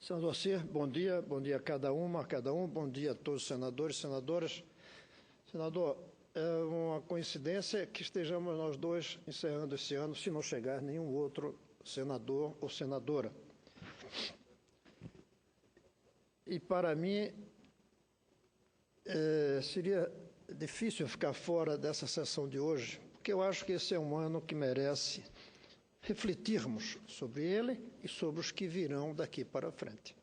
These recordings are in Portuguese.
Senador Alcir, bom dia a cada uma, a cada um, bom dia a todos os senadores e senadoras. Senador, é uma coincidência que estejamos nós dois encerrando esse ano, se não chegar nenhum outro senador ou senadora. E para mim, seria difícil ficar fora dessa sessão de hoje, porque eu acho que esse é um ano que merece refletirmos sobre ele e sobre os que virão daqui para frente.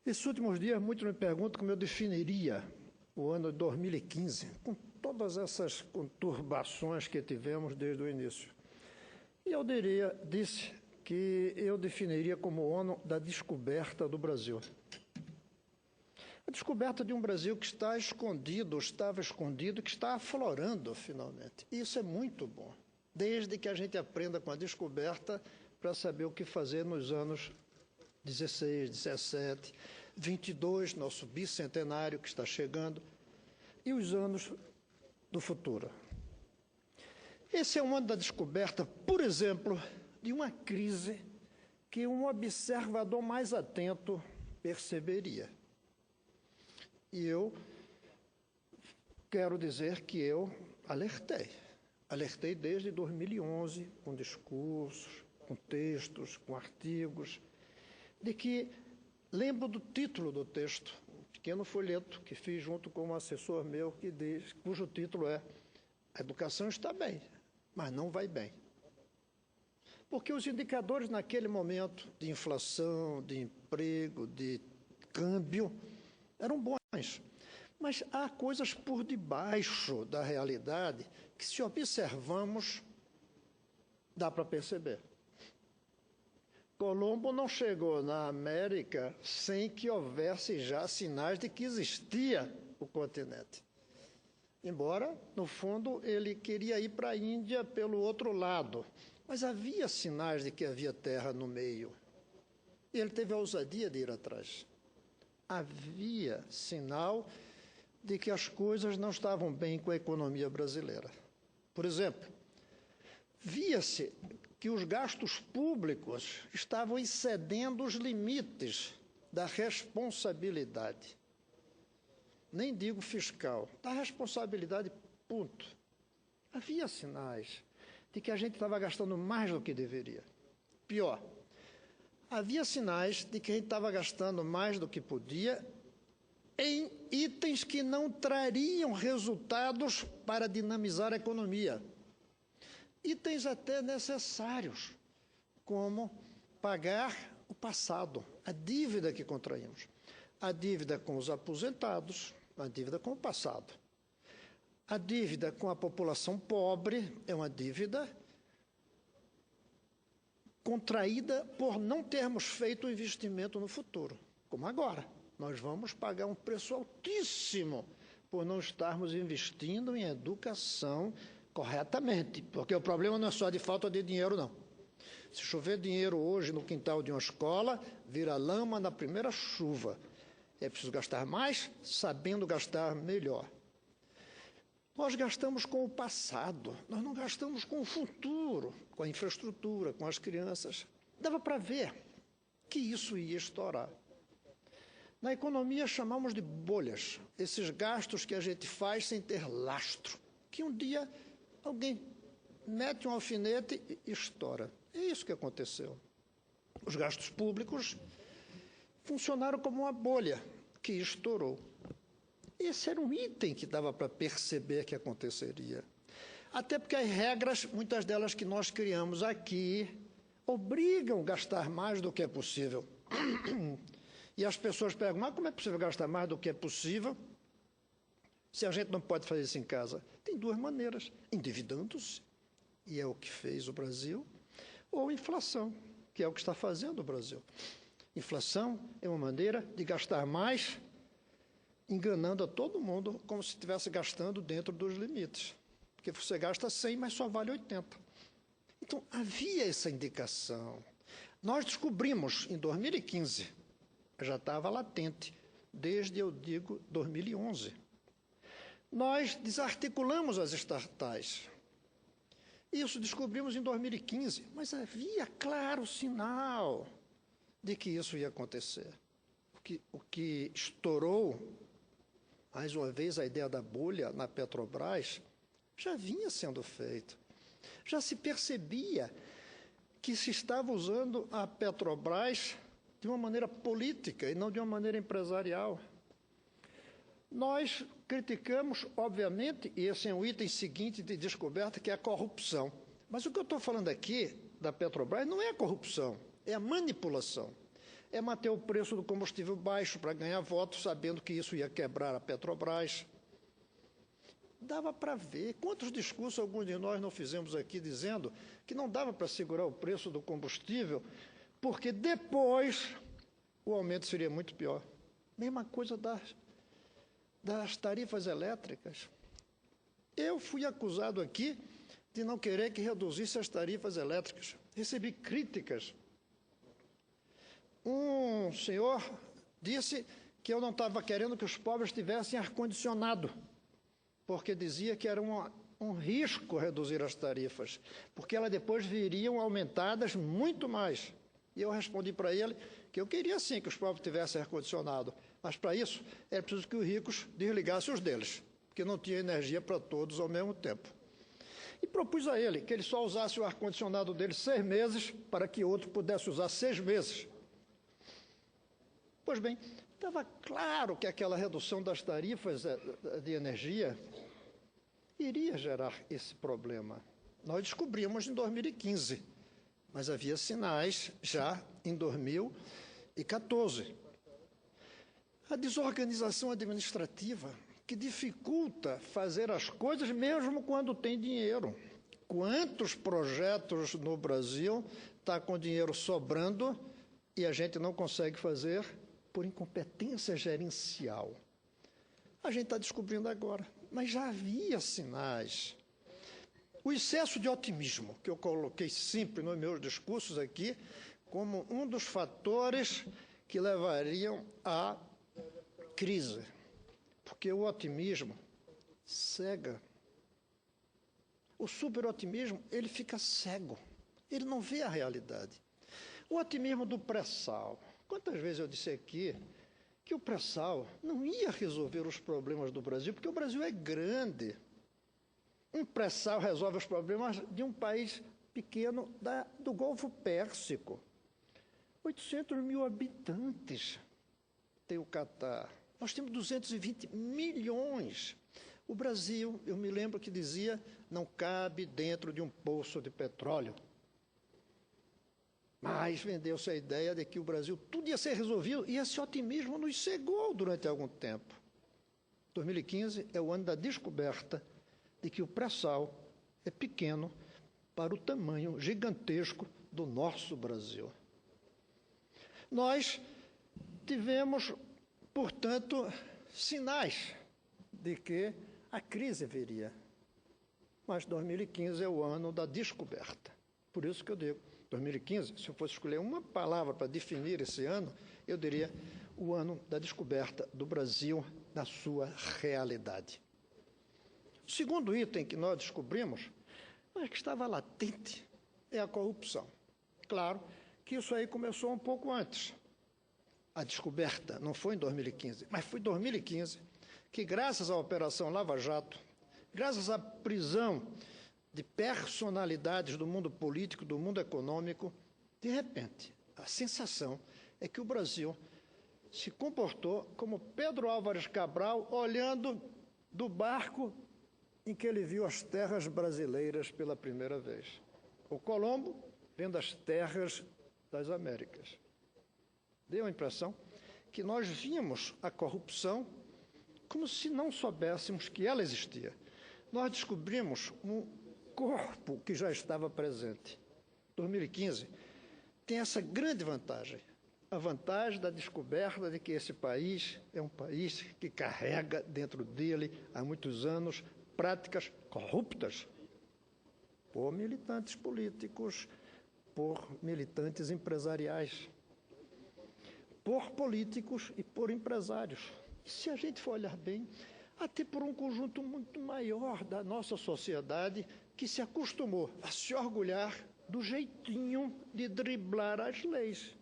Esses últimos dias, muitos me perguntam como eu definiria o ano de 2015, com todas essas conturbações que tivemos desde o início. E eu disse que eu definiria como o ano da descoberta do Brasil. A descoberta de um Brasil que está escondido, estava escondido, que está aflorando finalmente. E isso é muito bom, desde que a gente aprenda com a descoberta para saber o que fazer nos anos 16, 17, 22, nosso bicentenário que está chegando, e os anos do futuro. Esse é um ano da descoberta, por exemplo, de uma crise que um observador mais atento perceberia. E eu quero dizer que eu alertei desde 2011, com discursos, com textos, com artigos, de que, lembro do título do texto, um pequeno folheto que fiz junto com um assessor meu, cujo título é "A educação está bem, mas não vai bem". Porque os indicadores naquele momento de inflação, de emprego, de câmbio, eram bons. Mas há coisas por debaixo da realidade que, se observamos, dá para perceber. Colombo não chegou na América sem que houvesse já sinais de que existia o continente. Embora, no fundo, ele queria ir para a Índia pelo outro lado, mas havia sinais de que havia terra no meio. E ele teve a ousadia de ir atrás. Havia sinal de que as coisas não estavam bem com a economia brasileira. Por exemplo, via-se que os gastos públicos estavam excedendo os limites da responsabilidade. Nem digo fiscal, da responsabilidade, ponto. Havia sinais de que a gente estava gastando mais do que deveria. Pior, havia sinais de que a gente estava gastando mais do que podia em itens que não trariam resultados para dinamizar a economia. Itens até necessários, como pagar o passado, a dívida que contraímos. A dívida com os aposentados, a dívida com o passado. A dívida com a população pobre é uma dívida contraída por não termos feito o investimento no futuro, como agora. Nós vamos pagar um preço altíssimo por não estarmos investindo em educação corretamente, porque o problema não é só de falta de dinheiro, não. Se chover dinheiro hoje no quintal de uma escola, vira lama na primeira chuva. É preciso gastar mais, sabendo gastar melhor. Nós gastamos com o passado, nós não gastamos com o futuro, com a infraestrutura, com as crianças. Dava para ver que isso ia estourar. Na economia chamamos de bolhas, esses gastos que a gente faz sem ter lastro, que um dia alguém mete um alfinete e estoura. É isso que aconteceu. Os gastos públicos funcionaram como uma bolha que estourou. Esse era um item que dava para perceber que aconteceria. Até porque as regras, muitas delas que nós criamos aqui, obrigam a gastar mais do que é possível. E as pessoas perguntam, mas como é possível gastar mais do que é possível se a gente não pode fazer isso em casa? Tem duas maneiras, endividando-se, e é o que fez o Brasil, ou inflação, que é o que está fazendo o Brasil. Inflação é uma maneira de gastar mais, enganando a todo mundo, como se estivesse gastando dentro dos limites. Porque você gasta 100, mas só vale 80. Então, havia essa indicação. Nós descobrimos, em 2015, já estava latente, desde, eu digo, 2011. Nós desarticulamos as estatais. Isso descobrimos em 2015, mas havia claro sinal de que isso ia acontecer. O que estourou, mais uma vez, a ideia da bolha na Petrobras, já vinha sendo feito. Já se percebia que se estava usando a Petrobras de uma maneira política e não de uma maneira empresarial. Nós criticamos, obviamente, e esse é um item seguinte de descoberta, que é a corrupção. Mas o que eu estou falando aqui da Petrobras não é a corrupção, é a manipulação. É manter o preço do combustível baixo para ganhar votos, sabendo que isso ia quebrar a Petrobras. Dava para ver. Quantos discursos alguns de nós não fizemos aqui dizendo que não dava para segurar o preço do combustível, porque depois o aumento seria muito pior. Mesma coisa das tarifas elétricas. Eu fui acusado aqui de não querer que reduzisse as tarifas elétricas. Recebi críticas. Um senhor disse que eu não estava querendo que os pobres tivessem ar-condicionado, porque dizia que era um risco reduzir as tarifas, porque elas depois viriam aumentadas muito mais. E eu respondi para ele que eu queria sim que os pobres tivessem ar-condicionado, mas para isso era preciso que os ricos desligassem os deles, porque não tinha energia para todos ao mesmo tempo. E propus a ele que ele só usasse o ar-condicionado dele 6 meses, para que outro pudesse usar 6 meses. Pois bem, estava claro que aquela redução das tarifas de energia iria gerar esse problema. Nós descobrimos em 2015, mas havia sinais já em 2014. A desorganização administrativa, que dificulta fazer as coisas mesmo quando tem dinheiro. Quantos projetos no Brasil está com dinheiro sobrando e a gente não consegue fazer por incompetência gerencial? A gente está descobrindo agora, mas já havia sinais. O excesso de otimismo, que eu coloquei sempre nos meus discursos aqui, como um dos fatores que levariam à crise. Porque o otimismo cega. O superotimismo, ele fica cego. Ele não vê a realidade. O otimismo do pré-sal. Quantas vezes eu disse aqui que o pré-sal não ia resolver os problemas do Brasil, porque o Brasil é grande. Um pré-sal resolve os problemas de um país pequeno do Golfo Pérsico. 800 mil habitantes tem o Catar. Nós temos 220 milhões. O Brasil, eu me lembro que dizia, não cabe dentro de um poço de petróleo. Mas vendeu-se a ideia de que o Brasil tudo ia ser resolvido e esse otimismo nos cegou durante algum tempo. 2015 é o ano da descoberta de que o pré-sal é pequeno para o tamanho gigantesco do nosso Brasil. Nós tivemos, portanto, sinais de que a crise viria. Mas 2015 é o ano da descoberta. Por isso que eu digo, 2015, se eu fosse escolher uma palavra para definir esse ano, eu diria o ano da descoberta do Brasil na sua realidade. O segundo item que nós descobrimos, mas que estava latente, é a corrupção. Claro que isso aí começou um pouco antes. A descoberta não foi em 2015, mas foi em 2015 que, graças à Operação Lava Jato, graças à prisão de personalidades do mundo político, do mundo econômico, de repente, a sensação é que o Brasil se comportou como Pedro Álvares Cabral, olhando do barco em que ele viu as terras brasileiras pela primeira vez. O Colombo vendo as terras das Américas. Deu a impressão que nós vimos a corrupção como se não soubéssemos que ela existia. Nós descobrimos um corpo que já estava presente. 2015 tem essa grande vantagem, a vantagem da descoberta de que esse país é um país que carrega dentro dele, há muitos anos, práticas corruptas por militantes políticos, por militantes empresariais, por políticos e por empresários. E se a gente for olhar bem, até por um conjunto muito maior da nossa sociedade que se acostumou a se orgulhar do jeitinho de driblar as leis.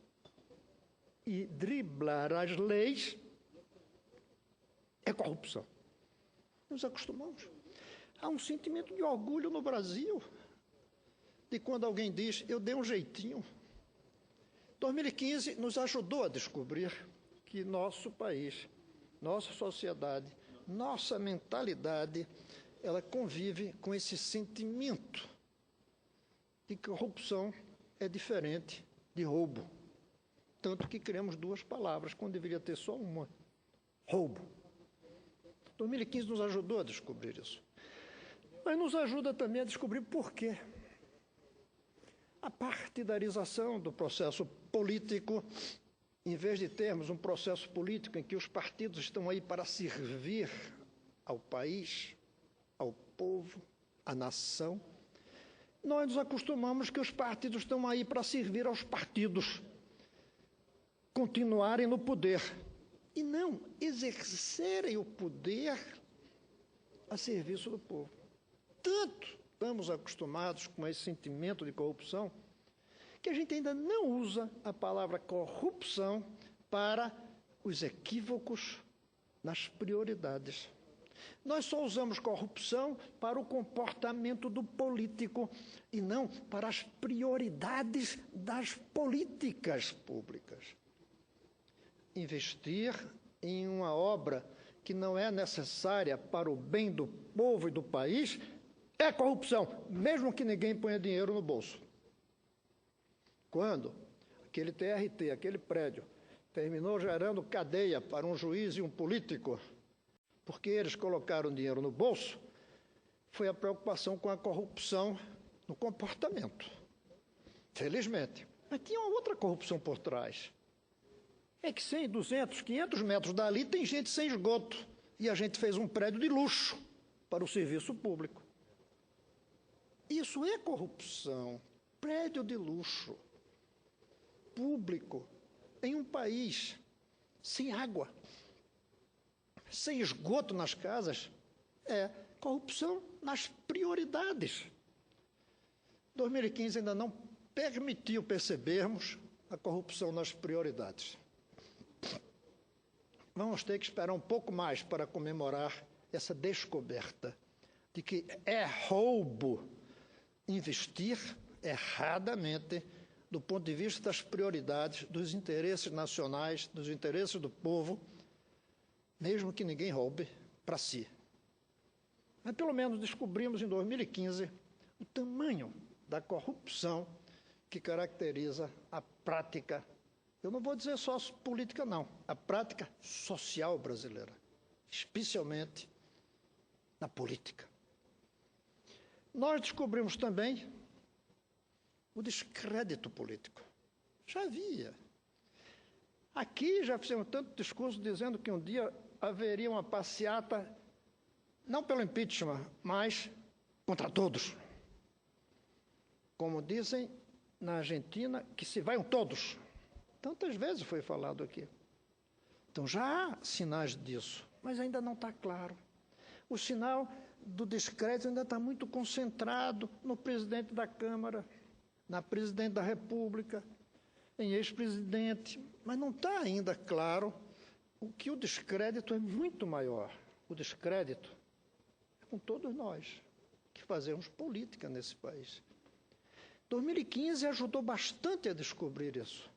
e driblar as leis é corrupção. Nos acostumamos. Há um sentimento de orgulho no Brasil de quando alguém diz, eu dei um jeitinho. 2015 nos ajudou a descobrir que nosso país, nossa sociedade, nossa mentalidade, ela convive com esse sentimento de que corrupção é diferente de roubo. Tanto que criamos duas palavras, quando deveria ter só uma. Roubo. 2015 nos ajudou a descobrir isso. Mas nos ajuda também a descobrir por quê. A partidarização do processo político, em vez de termos um processo político em que os partidos estão aí para servir ao país, ao povo, à nação, nós nos acostumamos que os partidos estão aí para servir aos partidos, continuarem no poder, e não exercerem o poder a serviço do povo. Tanto estamos acostumados com esse sentimento de corrupção que a gente ainda não usa a palavra corrupção para os equívocos nas prioridades. Nós só usamos corrupção para o comportamento do político e não para as prioridades das políticas públicas. Investir em uma obra que não é necessária para o bem do povo e do país é corrupção, mesmo que ninguém ponha dinheiro no bolso. Quando aquele TRT, aquele prédio, terminou gerando cadeia para um juiz e um político, porque eles colocaram dinheiro no bolso, foi a preocupação com a corrupção no comportamento. Felizmente. Mas tinha uma outra corrupção por trás. É que 100, 200, 500 metros dali tem gente sem esgoto. E a gente fez um prédio de luxo para o serviço público. Isso é corrupção. Prédio de luxo. Público. Em um país sem água, sem esgoto nas casas, é corrupção nas prioridades. 2015 ainda não permitiu percebermos a corrupção nas prioridades. Vamos ter que esperar um pouco mais para comemorar essa descoberta de que é roubo investir erradamente do ponto de vista das prioridades, dos interesses nacionais, dos interesses do povo, mesmo que ninguém roube para si. Mas pelo menos descobrimos em 2015 o tamanho da corrupção que caracteriza a prática, eu não vou dizer só política não, a prática social brasileira, especialmente na política. Nós descobrimos também o descrédito político. Já havia. Aqui já fizemos tanto discurso dizendo que um dia haveria uma passeata, não pelo impeachment, mas contra todos. Como dizem na Argentina, que se vaiam todos. Tantas vezes foi falado aqui. Então já há sinais disso, mas ainda não está claro. O sinal do descrédito ainda está muito concentrado no presidente da Câmara, na presidente da República, em ex-presidente, mas não está ainda claro o que o descrédito é muito maior. O descrédito é com todos nós que fazemos política nesse país. 2015 ajudou bastante a descobrir isso.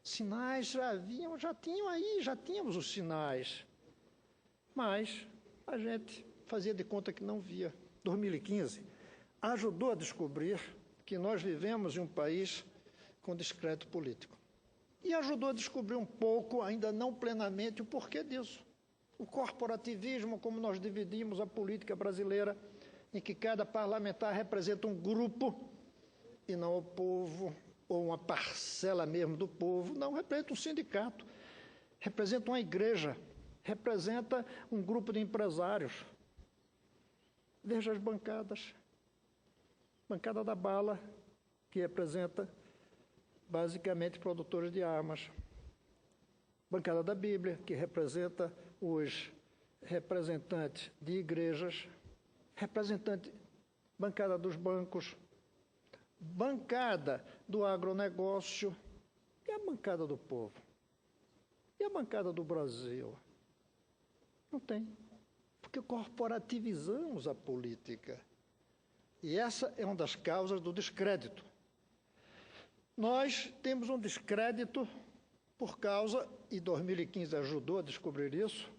Sinais já tínhamos os sinais, mas a gente fazia de conta que não via. 2015 ajudou a descobrir que nós vivemos em um país com descrédito político. E ajudou a descobrir um pouco, ainda não plenamente, o porquê disso. O corporativismo, como nós dividimos a política brasileira, em que cada parlamentar representa um grupo e não o povo, ou uma parcela mesmo do povo, não representa um sindicato, representa uma igreja, representa um grupo de empresários. Veja as bancadas. Bancada da bala, que representa basicamente produtores de armas. Bancada da Bíblia, que representa os representantes de igrejas. Bancada dos bancos. Bancada do agronegócio. E a bancada do povo? E a bancada do Brasil? Não tem. Porque corporativizamos a política. E essa é uma das causas do descrédito. Nós temos um descrédito por causa, e 2015 ajudou a descobrir isso,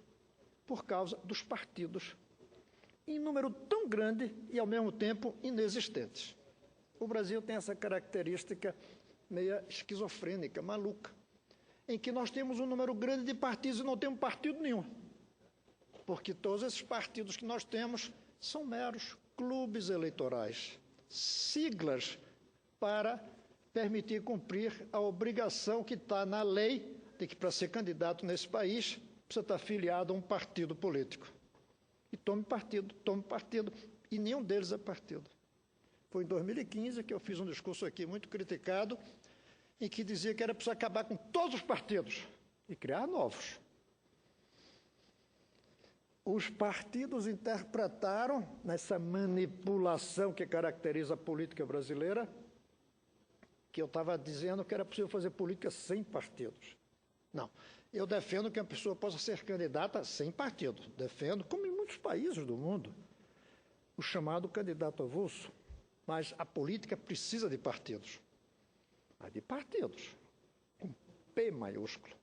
por causa dos partidos, em número tão grande e, ao mesmo tempo, inexistentes. O Brasil tem essa característica meia esquizofrênica, maluca, em que nós temos um número grande de partidos e não temos partido nenhum. Porque todos esses partidos que nós temos são meros clubes eleitorais, siglas para permitir cumprir a obrigação que está na lei de que, para ser candidato nesse país, precisa estar filiado a um partido político. E tome partido, e nenhum deles é partido. Foi em 2015 que eu fiz um discurso aqui muito criticado, em que dizia que era preciso acabar com todos os partidos e criar novos. Os partidos interpretaram, nessa manipulação que caracteriza a política brasileira, que eu estava dizendo que era possível fazer política sem partidos. Não, eu defendo que a pessoa possa ser candidata sem partido. Defendo, como em muitos países do mundo, o chamado candidato avulso. Mas a política precisa de partidos. Mas de partidos, com P maiúsculo.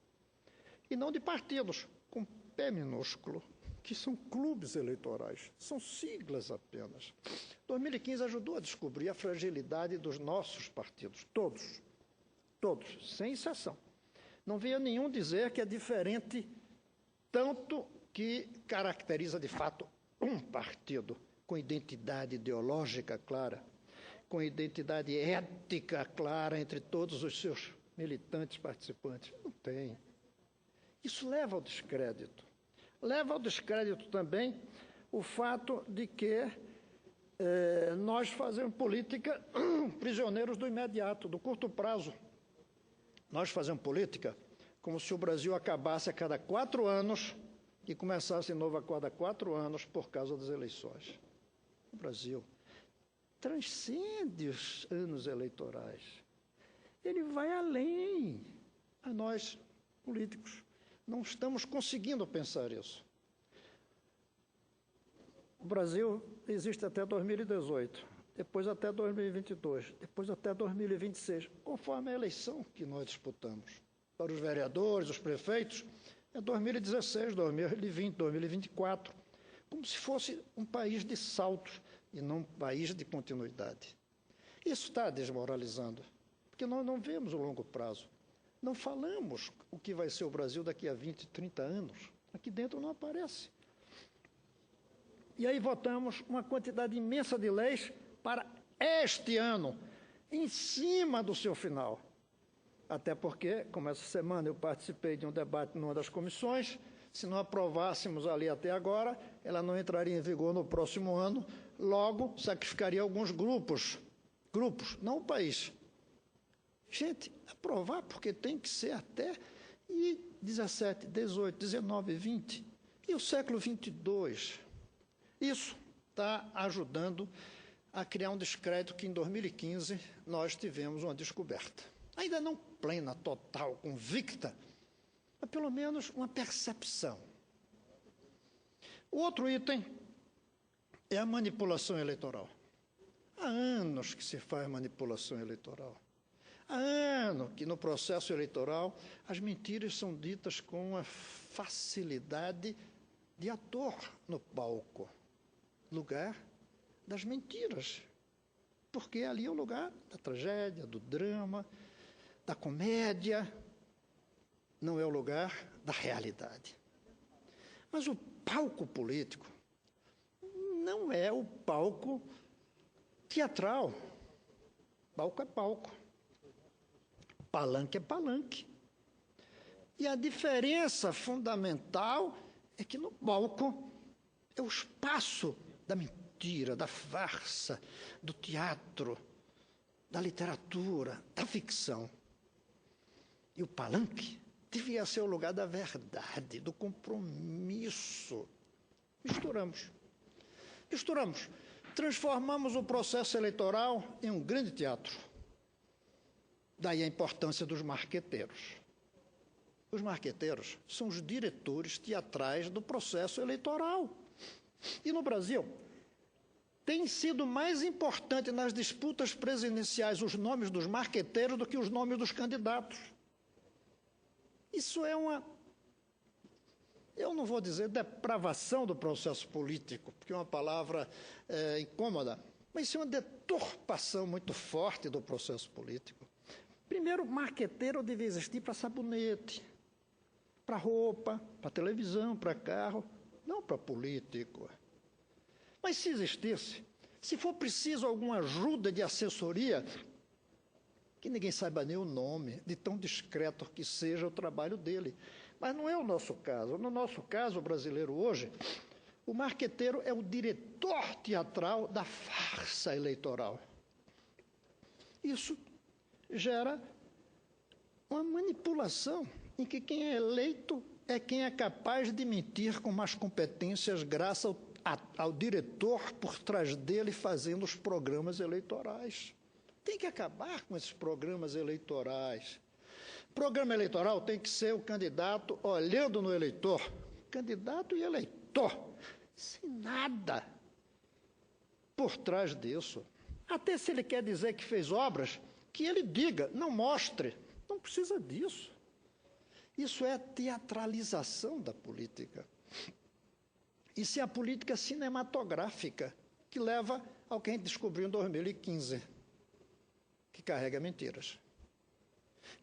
E não de partidos, com P minúsculo, que são clubes eleitorais, são siglas apenas. 2015 ajudou a descobrir a fragilidade dos nossos partidos, todos, sem exceção. Não veio nenhum dizer que é diferente, tanto que caracteriza de fato um partido com identidade ideológica clara, com identidade ética clara entre todos os seus militantes participantes. Não tem. Isso leva ao descrédito. Leva ao descrédito também o fato de que nós fazemos política prisioneiros do imediato, do curto prazo. Nós fazemos política como se o Brasil acabasse a cada 4 anos e começasse de novo a cada 4 anos por causa das eleições. O Brasil transcende os anos eleitorais. Ele vai além. A nós, políticos, não estamos conseguindo pensar isso. O Brasil existe até 2018, depois até 2022, depois até 2026, conforme a eleição que nós disputamos. Para os vereadores, os prefeitos, é 2016, 2020, 2024, como se fosse um país de saltos e não um país de continuidade. Isso está desmoralizando, porque nós não vemos o longo prazo. Não falamos o que vai ser o Brasil daqui a 20, 30 anos. Aqui dentro não aparece. E aí votamos uma quantidade imensa de leis para este ano, em cima do seu final. Até porque, como essa semana eu participei de um debate numa das comissões, se não aprovássemos ali até agora, ela não entraria em vigor no próximo ano, logo sacrificaria alguns grupos, não o país. Gente, aprovar porque tem que ser até 17, 18, 19, 20 e o século 22. Isso está ajudando a criar um descrédito que em 2015 nós tivemos uma descoberta. Ainda não plena, total, convicta, mas pelo menos uma percepção. O outro item é a manipulação eleitoral. Há anos que se faz manipulação eleitoral. Há anos que no processo eleitoral as mentiras são ditas com uma facilidade de ator no palco, lugar das mentiras, porque ali é o lugar da tragédia, do drama, da comédia, não é o lugar da realidade. Mas o palco político não é o palco teatral. Palco é palco. Palanque é palanque. E a diferença fundamental é que no palco é o espaço da mentira, da farsa, do teatro, da literatura, da ficção. E o palanque devia ser o lugar da verdade, do compromisso. Misturamos. Transformamos o processo eleitoral em um grande teatro. Daí a importância dos marqueteiros. Os marqueteiros são os diretores teatrais do processo eleitoral. E no Brasil, tem sido mais importante nas disputas presidenciais os nomes dos marqueteiros do que os nomes dos candidatos. Isso é uma, eu não vou dizer depravação do processo político, porque é uma palavra incômoda, mas isso é uma deturpação muito forte do processo político. Primeiro, marqueteiro devia existir para sabonete, para roupa, para televisão, para carro, não para político. Mas se existisse, se for preciso alguma ajuda de assessoria, que ninguém saiba nem o nome, de tão discreto que seja o trabalho dele. Mas não é o nosso caso. No nosso caso brasileiro hoje, o marqueteiro é o diretor teatral da farsa eleitoral. Isso gera uma manipulação em que quem é eleito é quem é capaz de mentir com mais competências graças ao diretor por trás dele fazendo os programas eleitorais. Tem que acabar com esses programas eleitorais. Programa eleitoral tem que ser o candidato olhando no eleitor. Candidato e eleitor. Sem nada por trás disso. Até se ele quer dizer que fez obras, que ele diga, não mostre. Não precisa disso. Isso é teatralização da política. Isso é a política cinematográfica, que leva ao que a gente descobriu em 2015, que carrega mentiras,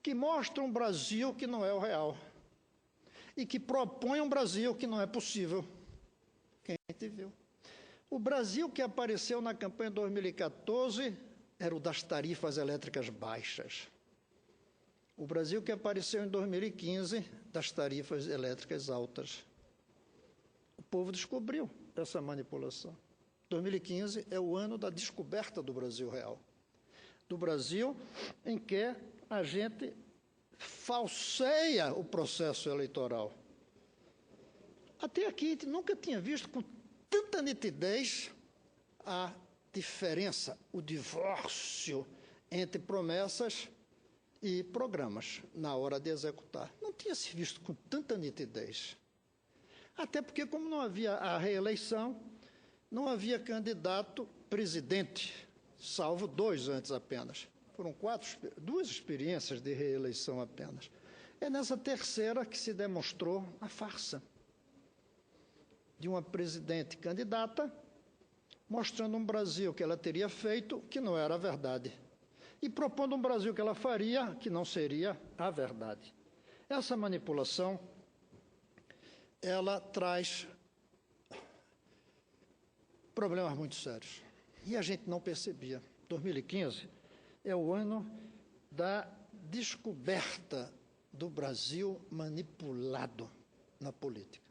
que mostra um Brasil que não é o real e que propõe um Brasil que não é possível, que a gente viu. O Brasil que apareceu na campanha de 2014 era o das tarifas elétricas baixas. O Brasil que apareceu em 2015 das tarifas elétricas altas. O povo descobriu essa manipulação. 2015 é o ano da descoberta do Brasil real. Do Brasil em que a gente falseia o processo eleitoral. Até aqui, a gente nunca tinha visto com tanta nitidez a diferença, o divórcio entre promessas e programas na hora de executar. Não tinha se visto com tanta nitidez. Até porque, como não havia a reeleição, não havia candidato presidente, salvo 2 antes apenas. Foram 2 experiências de reeleição apenas. É nessa terceira que se demonstrou a farsa de uma presidente candidata, mostrando um Brasil que ela teria feito que não era a verdade, e propondo um Brasil que ela faria que não seria a verdade. Essa manipulação, ela traz problemas muito sérios. E a gente não percebia. 2015 é o ano da descoberta do Brasil manipulado na política.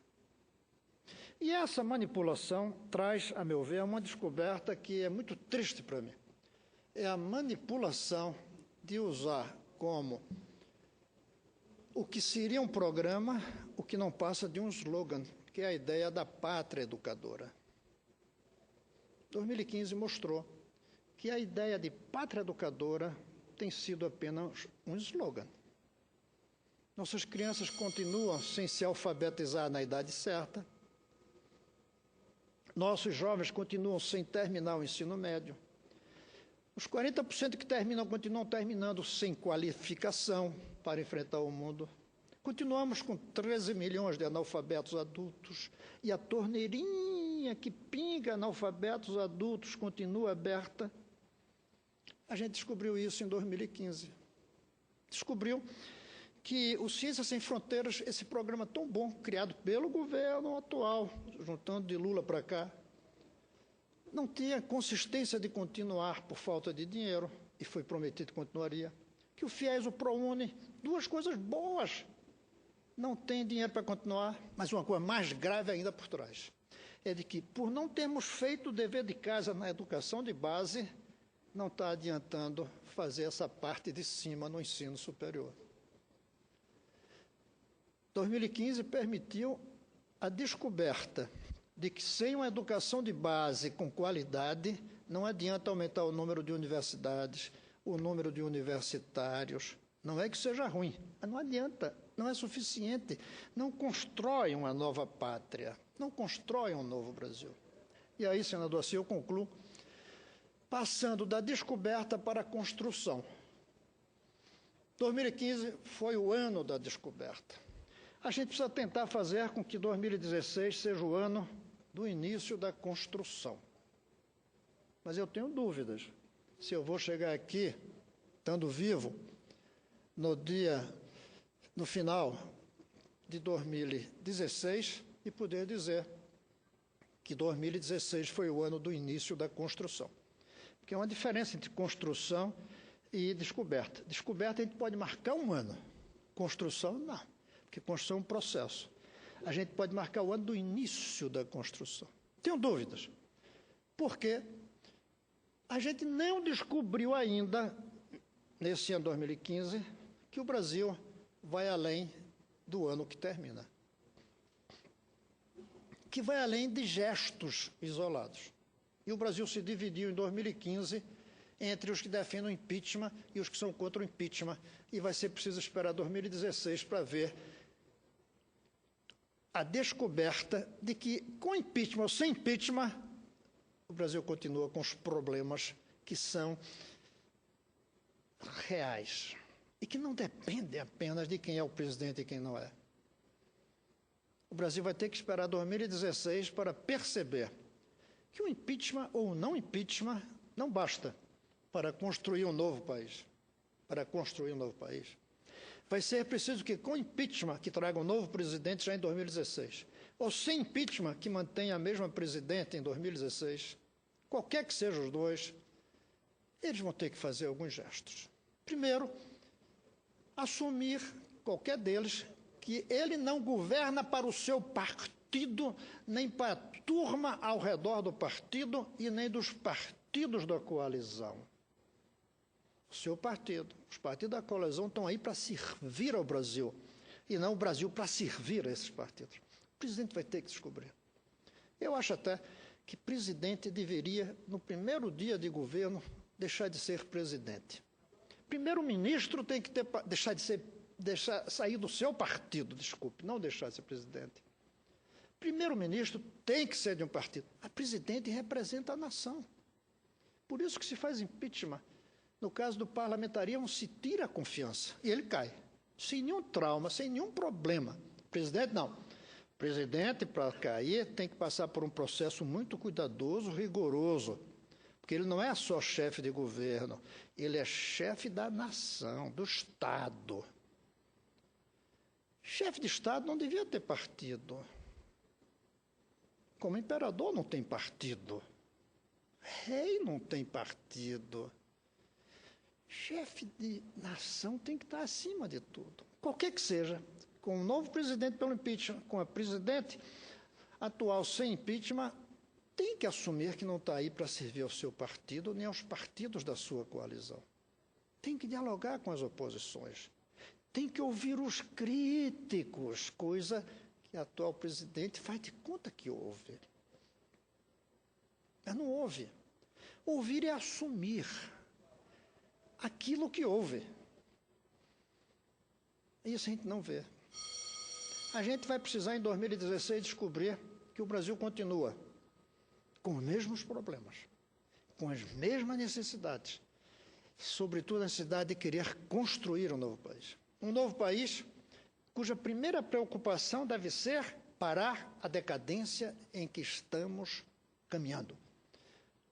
E essa manipulação traz, a meu ver, uma descoberta que é muito triste para mim. É a manipulação de usar como o que seria um programa, o que não passa de um slogan, que é a ideia da pátria educadora. 2015 mostrou que a ideia de pátria educadora tem sido apenas um slogan. Nossas crianças continuam sem se alfabetizar na idade certa. Nossos jovens continuam sem terminar o ensino médio. Os 40% que terminam continuam terminando sem qualificação para enfrentar o mundo. Continuamos com 13 milhões de analfabetos adultos e a torneirinha que pinga analfabetos adultos continua aberta. A gente descobriu isso em 2015. Descobriu que o Ciências Sem Fronteiras, esse programa tão bom, criado pelo governo atual, juntando de Lula para cá, não tinha consistência de continuar por falta de dinheiro, e foi prometido que continuaria. Que o FIES, o ProUni, 2 coisas boas, não tem dinheiro para continuar, mas uma coisa mais grave ainda por trás, é de que, por não termos feito o dever de casa na educação de base, não está adiantando fazer essa parte de cima no ensino superior. 2015 permitiu a descoberta de que sem uma educação de base com qualidade, não adianta aumentar o número de universidades, o número de universitários, Não é que seja ruim, mas não adianta, não é suficiente. Não constrói uma nova pátria, não constrói um novo Brasil. E aí, senador, assim eu concluo, passando da descoberta para a construção. 2015 foi o ano da descoberta. A gente precisa tentar fazer com que 2016 seja o ano do início da construção. Mas eu tenho dúvidas se eu vou chegar aqui, estando vivo, no final de 2016 e poder dizer que 2016 foi o ano do início da construção. Porque é uma diferença entre construção e descoberta. Descoberta a gente pode marcar um ano, construção não, porque construção é um processo. A gente pode marcar o ano do início da construção. Tenho dúvidas, porque a gente não descobriu ainda, nesse ano 2015, que o Brasil vai além do ano que termina. Que vai além de gestos isolados. E o Brasil se dividiu em 2015 entre os que defendem o impeachment e os que são contra o impeachment. E vai ser preciso esperar 2016 para ver a descoberta de que, com impeachment ou sem impeachment, o Brasil continua com os problemas que são reais e que não dependem apenas de quem é o presidente e quem não é. O Brasil vai ter que esperar 2016 para perceber que o impeachment ou o não impeachment não basta para construir um novo país. Para construir um novo país. Vai ser preciso que, com impeachment, que traga um novo presidente já em 2016, ou sem impeachment, que mantenha a mesma presidente em 2016, qualquer que sejam os dois, eles vão ter que fazer alguns gestos. Primeiro, assumir, qualquer deles, que ele não governa para o seu partido, nem para a turma ao redor do partido e nem dos partidos da coalizão. O seu partido, os partidos da coalizão estão aí para servir ao Brasil, e não o Brasil para servir a esses partidos. O presidente vai ter que descobrir. Eu acho até que presidente deveria, no primeiro dia de governo, deixar de ser presidente. Primeiro-ministro tem que sair do seu partido, desculpe, não deixar de ser presidente. Primeiro-ministro tem que ser de um partido. A presidente representa a nação. Por isso que se faz impeachment. No caso do parlamentarismo, se tira a confiança e ele cai. Sem nenhum trauma, sem nenhum problema. Presidente, não. Presidente, para cair, tem que passar por um processo muito cuidadoso, rigoroso. Porque ele não é só chefe de governo, ele é chefe da nação, do Estado. Chefe de Estado não devia ter partido. Como imperador não tem partido. Rei não tem partido. Chefe de nação tem que estar acima de tudo. Qualquer que seja, com o novo presidente pelo impeachment, com a presidente atual sem impeachment, tem que assumir que não está aí para servir ao seu partido, nem aos partidos da sua coalizão. Tem que dialogar com as oposições. Tem que ouvir os críticos, coisa que o atual presidente faz de conta que ouve. Mas não ouve. Ouvir é assumir aquilo que ouve. Isso a gente não vê. A gente vai precisar, em 2016, descobrir que o Brasil continua com os mesmos problemas, com as mesmas necessidades, sobretudo a necessidade de querer construir um novo país. Um novo país cuja primeira preocupação deve ser parar a decadência em que estamos caminhando.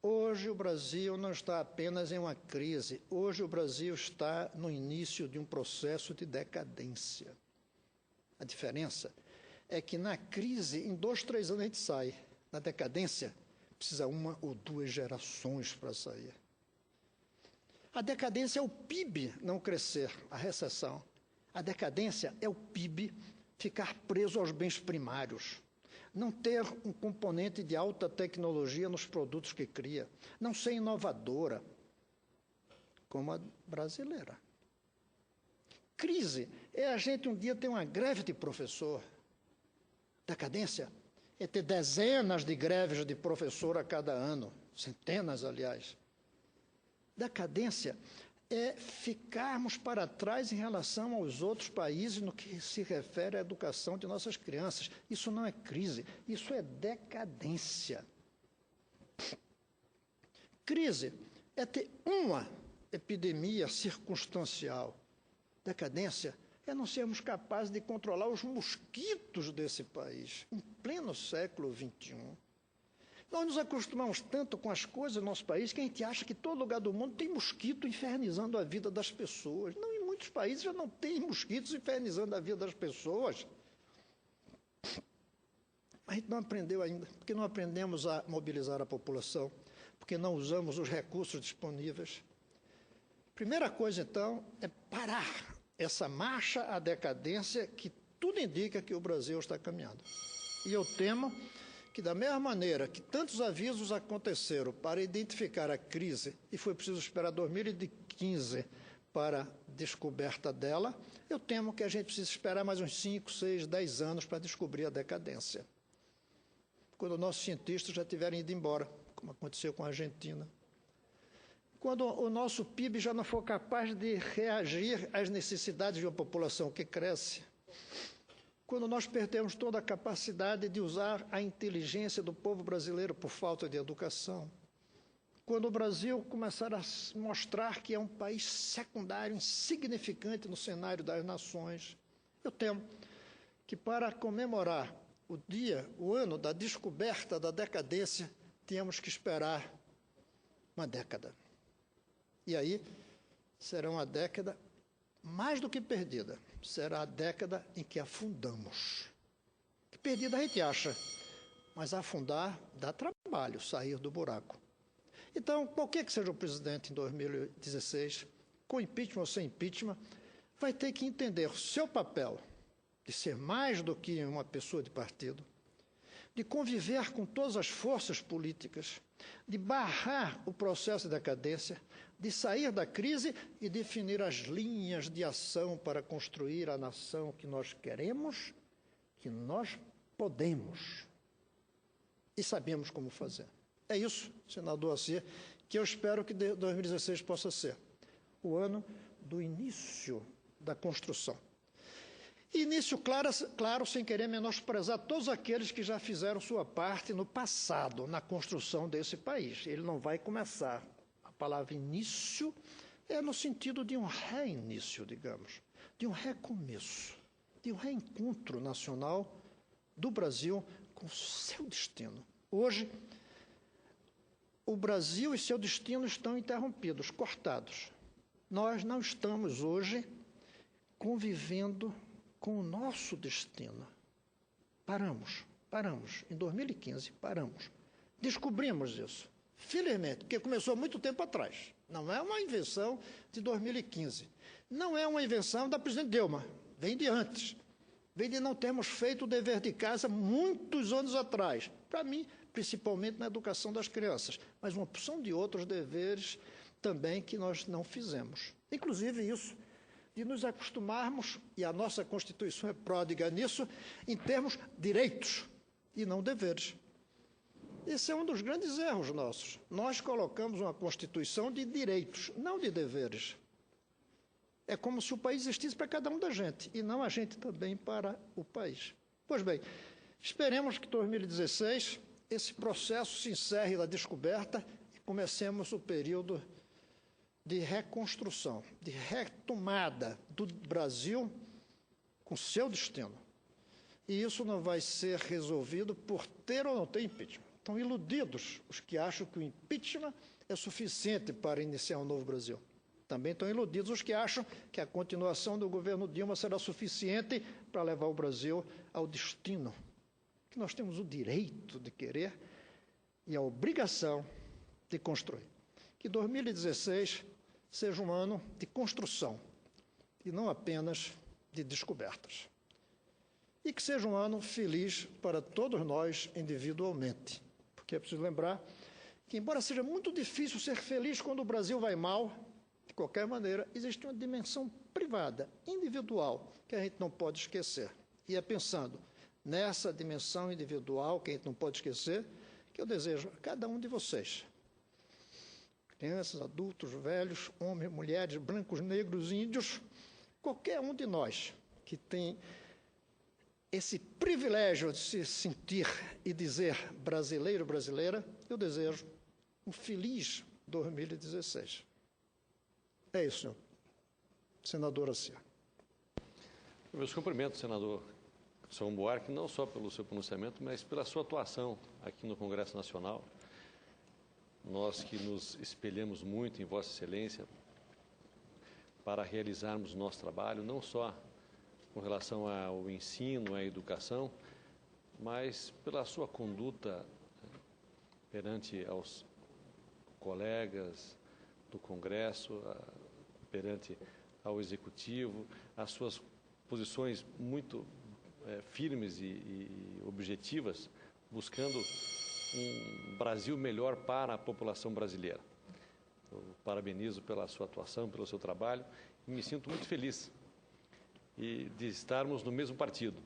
Hoje o Brasil não está apenas em uma crise, hoje o Brasil está no início de um processo de decadência. A diferença é que na crise, em 2, 3 anos a gente sai. Na decadência, precisa 1 ou 2 gerações para sair. A decadência é o PIB não crescer, a recessão. A decadência é o PIB ficar preso aos bens primários, não ter um componente de alta tecnologia nos produtos que cria, não ser inovadora, como a brasileira. Crise é a gente um dia ter uma greve de professor. Decadência é ter dezenas de greves de professor a cada ano, centenas, aliás. Decadência é ficarmos para trás em relação aos outros países no que se refere à educação de nossas crianças. Isso não é crise, isso é decadência. Crise é ter uma epidemia circunstancial. Decadência é não sermos capazes de controlar os mosquitos desse país, em pleno século XXI. Nós nos acostumamos tanto com as coisas do nosso país que a gente acha que todo lugar do mundo tem mosquito infernizando a vida das pessoas. Não, em muitos países já não tem mosquitos infernizando a vida das pessoas. A gente não aprendeu ainda, porque não aprendemos a mobilizar a população, porque não usamos os recursos disponíveis. Primeira coisa, então, é parar essa marcha à decadência que tudo indica que o Brasil está caminhando. E eu temo que, da mesma maneira que tantos avisos aconteceram para identificar a crise, e foi preciso esperar 2015 para a descoberta dela, eu temo que a gente precisa esperar mais uns 5, 6, 10 anos para descobrir a decadência. Quando nossos cientistas já tiverem ido embora, como aconteceu com a Argentina. Quando o nosso PIB já não for capaz de reagir às necessidades de uma população que cresce. Quando nós perdemos toda a capacidade de usar a inteligência do povo brasileiro por falta de educação. Quando o Brasil começar a mostrar que é um país secundário, insignificante no cenário das nações. Eu temo que para comemorar o ano da descoberta da decadência, temos que esperar uma década. E aí será uma década mais do que perdida. Será a década em que afundamos. Que perdida a gente acha, mas afundar dá trabalho, sair do buraco. Então, qualquer que seja o presidente em 2016, com impeachment ou sem impeachment, vai ter que entender o seu papel de ser mais do que uma pessoa de partido, de conviver com todas as forças políticas, de barrar o processo de decadência, de sair da crise e definir as linhas de ação para construir a nação que nós queremos, que nós podemos e sabemos como fazer. É isso, senador Assir, que eu espero que 2016 possa ser o ano do início da construção. Início claro, sem querer menosprezar todos aqueles que já fizeram sua parte no passado, na construção desse país. Ele não vai começar. A palavra início é no sentido de um reinício, digamos, de um recomeço, de um reencontro nacional do Brasil com o seu destino. Hoje, o Brasil e seu destino estão interrompidos, cortados. Nós não estamos hoje convivendo com o nosso destino. Paramos. Em 2015, paramos. Descobrimos isso. Felizmente, porque começou há muito tempo atrás. Não é uma invenção de 2015. Não é uma invenção da presidente Dilma. Vem de antes. Vem de não termos feito o dever de casa muitos anos atrás. Para mim, principalmente na educação das crianças. Mas uma opção de outros deveres também que nós não fizemos. Inclusive isso de nos acostumarmos, e a nossa Constituição é pródiga nisso, em termos direitos e não deveres. Esse é um dos grandes erros nossos. Nós colocamos uma Constituição de direitos, não de deveres. É como se o país existisse para cada um da gente, e não a gente também para o país. Pois bem, esperemos que em 2016 esse processo se encerre da descoberta e comecemos o período de reconstrução, de retomada do Brasil com seu destino. E isso não vai ser resolvido por ter ou não ter impeachment. Estão iludidos os que acham que o impeachment é suficiente para iniciar um novo Brasil. Também estão iludidos os que acham que a continuação do governo Dilma será suficiente para levar o Brasil ao destino que nós temos o direito de querer e a obrigação de construir. Que 2016 seja um ano de construção e não apenas de descobertas. E que seja um ano feliz para todos nós individualmente. Porque é preciso lembrar que, embora seja muito difícil ser feliz quando o Brasil vai mal, de qualquer maneira, existe uma dimensão privada, individual, que a gente não pode esquecer. E é pensando nessa dimensão individual, que a gente não pode esquecer, que eu desejo a cada um de vocês crianças, adultos, velhos, homens, mulheres, brancos, negros, índios, qualquer um de nós que tem esse privilégio de se sentir e dizer brasileiro, brasileira, eu desejo um feliz 2016. É isso, senhor. Senador Aciar. Meus cumprimentos, senador São Buarque, não só pelo seu pronunciamento, mas pela sua atuação aqui no Congresso Nacional. Nós que nos espelhamos muito em Vossa Excelência para realizarmos o nosso trabalho, não só com relação ao ensino, à educação, mas pela sua conduta perante aos colegas do Congresso, perante ao Executivo, as suas posições muito firmes e objetivas, buscando um Brasil melhor para a população brasileira. Eu parabenizo pela sua atuação, pelo seu trabalho e me sinto muito feliz de estarmos no mesmo partido.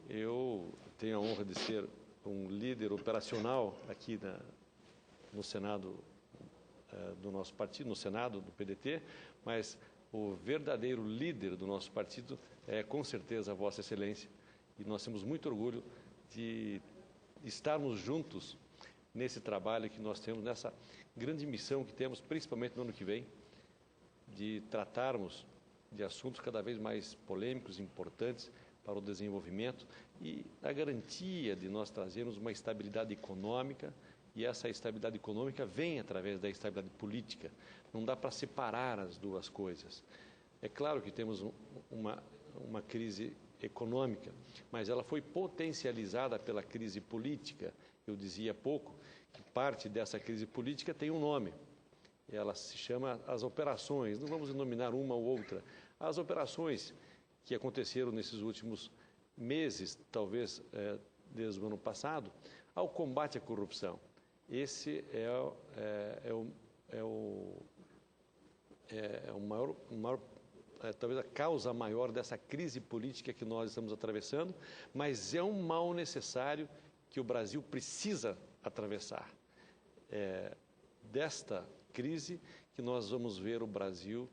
Eu tenho a honra de ser um líder operacional aqui no Senado do nosso partido, no Senado do PDT, mas o verdadeiro líder do nosso partido é, com certeza, Vossa Excelência, e nós temos muito orgulho de estarmos juntos nesse trabalho que nós temos, nessa grande missão que temos, principalmente no ano que vem, de tratarmos de assuntos cada vez mais polêmicos, importantes para o desenvolvimento e a garantia de nós trazermos uma estabilidade econômica, e essa estabilidade econômica vem através da estabilidade política. Não dá para separar as duas coisas. É claro que temos uma crise econômica, mas ela foi potencializada pela crise política. Eu dizia há pouco que parte dessa crise política tem um nome. Ela se chama as operações, não vamos denominar uma ou outra. As operações que aconteceram nesses últimos meses, talvez desde o ano passado, ao combate à corrupção. Esse o maior talvez a causa maior dessa crise política que nós estamos atravessando, mas é um mal necessário que o Brasil precisa atravessar. Desta crise que nós vamos ver o Brasil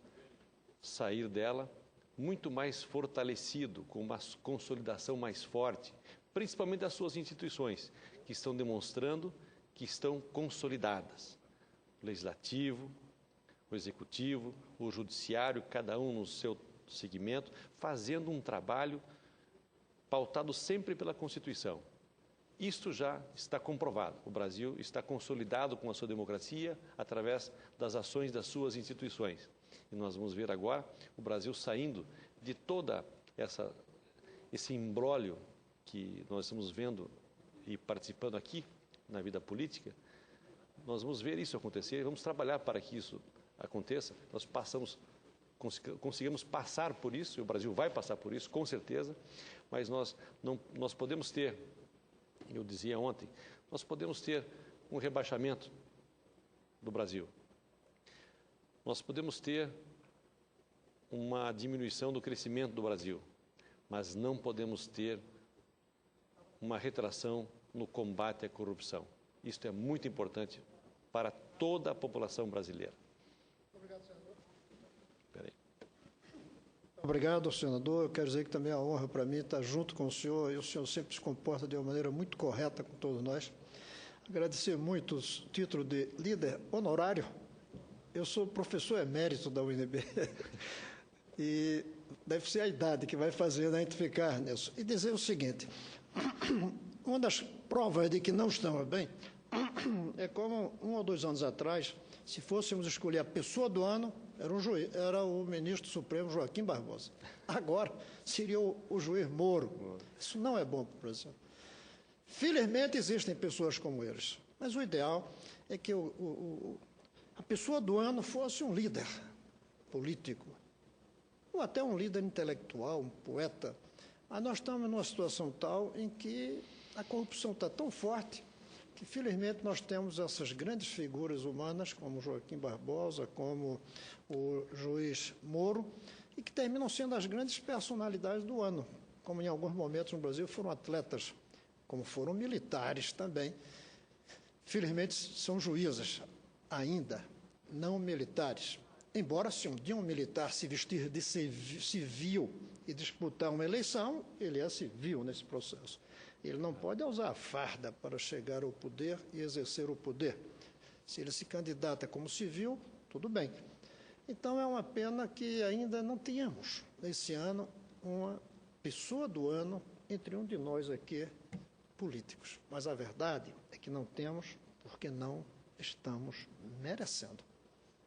sair dela muito mais fortalecido, com uma consolidação mais forte, principalmente das suas instituições, que estão demonstrando que estão consolidadas. O Legislativo, o Executivo, o Judiciário, cada um no seu segmento, fazendo um trabalho pautado sempre pela Constituição. Isto já está comprovado. O Brasil está consolidado com a sua democracia através das ações das suas instituições. E nós vamos ver agora o Brasil saindo de toda esse imbróglio que nós estamos vendo e participando aqui na vida política. Nós vamos ver isso acontecer e vamos trabalhar para que isso aconteça. Nós conseguimos passar por isso, e o Brasil vai passar por isso, com certeza, mas nós podemos ter, eu dizia ontem, nós podemos ter um rebaixamento do Brasil. Nós podemos ter uma diminuição do crescimento do Brasil, mas não podemos ter uma retração no combate à corrupção. Isto é muito importante para toda a população brasileira. Obrigado, senador. Espera aí. Obrigado, senador. Eu quero dizer que também é uma honra para mim estar junto com o senhor, e o senhor sempre se comporta de uma maneira muito correta com todos nós. Agradecer muito o título de líder honorário. Eu sou professor emérito da UNB e deve ser a idade que vai fazer a gente ficar nisso. E dizer o seguinte, uma das provas de que não estamos bem é como 1 ou 2 anos atrás, se fôssemos escolher a pessoa do ano, era o ministro Supremo Joaquim Barbosa. Agora seria o juiz Moro. Isso não é bom para o Brasil. Felizmente existem pessoas como eles, mas o ideal é que a pessoa do ano fosse um líder político, ou até um líder intelectual, um poeta. Mas nós estamos numa situação tal em que a corrupção está tão forte que, felizmente, nós temos essas grandes figuras humanas, como Joaquim Barbosa, como o juiz Moro, e que terminam sendo as grandes personalidades do ano, como em alguns momentos no Brasil foram atletas, como foram militares também. Felizmente, são juízes ainda, não militares. Embora, se um dia um militar se vestir de civil e disputar uma eleição, ele é civil nesse processo. Ele não pode usar a farda para chegar ao poder e exercer o poder. Se ele se candidata como civil, tudo bem. Então, é uma pena que ainda não tenhamos, nesse ano, uma pessoa do ano entre um de nós aqui, políticos. Mas a verdade é que não temos porque não estamos merecendo.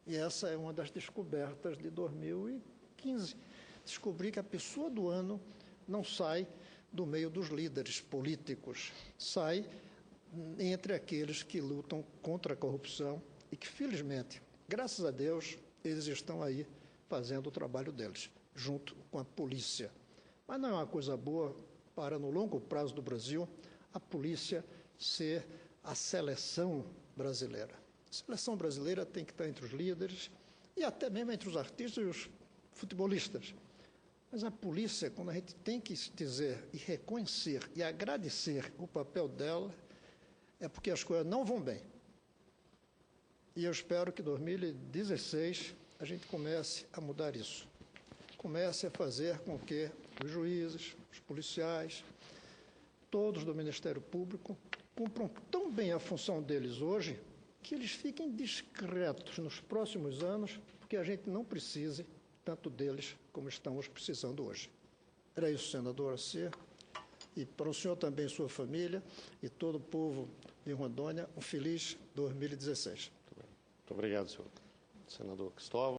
E essa é uma das descobertas de 2015. Descobri que a pessoa do ano não sai do meio dos líderes políticos, sai entre aqueles que lutam contra a corrupção e que, felizmente, graças a Deus, eles estão aí fazendo o trabalho deles, junto com a polícia. Mas não é uma coisa boa para, no longo prazo do Brasil, a polícia ser a seleção brasileira. A seleção brasileira tem que estar entre os líderes e até mesmo entre os artistas e os futebolistas. Mas a polícia, quando a gente tem que dizer e reconhecer e agradecer o papel dela, é porque as coisas não vão bem. E eu espero que em 2016 a gente comece a mudar isso. Comece a fazer com que os juízes, os policiais, todos do Ministério Público, cumpram tão bem a função deles hoje, que eles fiquem discretos nos próximos anos, porque a gente não precise tanto deles como estamos precisando hoje. Era isso, senador Assir. E para o senhor também, sua família e todo o povo de Rondônia, um feliz 2016. Muito obrigado, senhor senador Cristóvão.